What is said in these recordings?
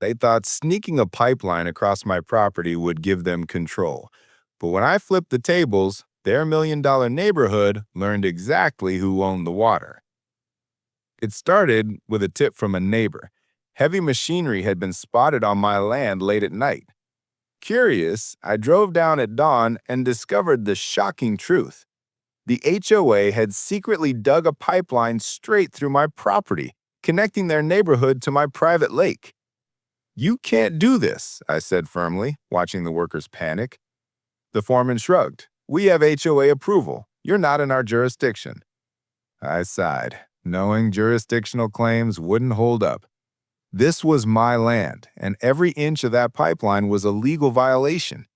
They thought sneaking a pipeline across my property would give them control. But when I flipped the tables, their $1 million neighborhood learned exactly who owned the water. It started with a tip from a neighbor. Heavy machinery had been spotted on my land late at night. Curious, I drove down at dawn and discovered the shocking truth. The HOA had secretly dug a pipeline straight through my property, connecting their neighborhood to my private lake. "You can't do this," I said firmly, watching the workers panic. The foreman shrugged. "We have HOA approval. You're not in our jurisdiction." I sighed, knowing jurisdictional claims wouldn't hold up. This was my land, and every inch of that pipeline was a legal violation.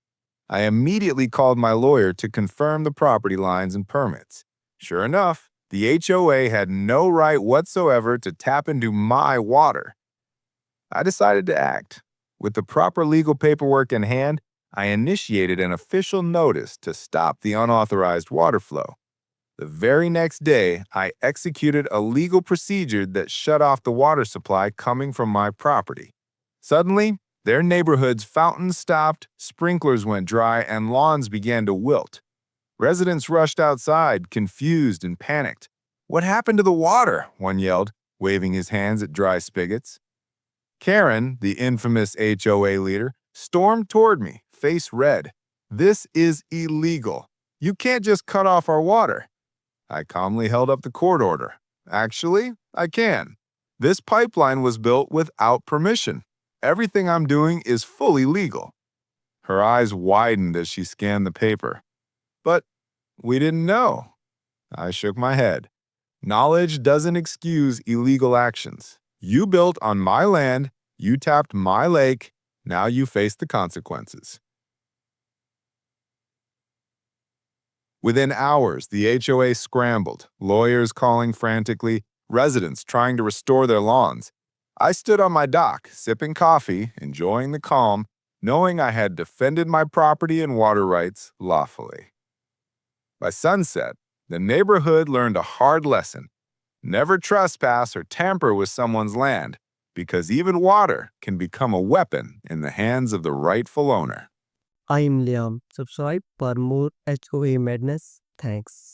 I immediately called my lawyer to confirm the property lines and permits. Sure enough, the HOA had no right whatsoever to tap into my water. I decided to act. With the proper legal paperwork in hand, I initiated an official notice to stop the unauthorized water flow. The very next day, I executed a legal procedure that shut off the water supply coming from my property. Suddenly, their neighborhood's fountains stopped, sprinklers went dry, and lawns began to wilt. Residents rushed outside, confused and panicked. "What happened to the water?" one yelled, waving his hands at dry spigots. Karen, the infamous HOA leader, stormed toward me, face red. "This is illegal. You can't just cut off our water." I calmly held up the court order. "Actually, I can. This pipeline was built without permission. Everything I'm doing is fully legal." Her eyes widened as she scanned the paper. "But we didn't know." I shook my head. "Knowledge doesn't excuse illegal actions. You built on my land, you tapped my lake, now you face the consequences." Within hours, the HOA scrambled, lawyers calling frantically, residents trying to restore their lawns. I stood on my dock, sipping coffee, enjoying the calm, knowing I had defended my property and water rights lawfully. By sunset, the neighborhood learned a hard lesson. Never trespass or tamper with someone's land, because even water can become a weapon in the hands of the rightful owner. I am Liam. Subscribe for more HOA madness. Thanks.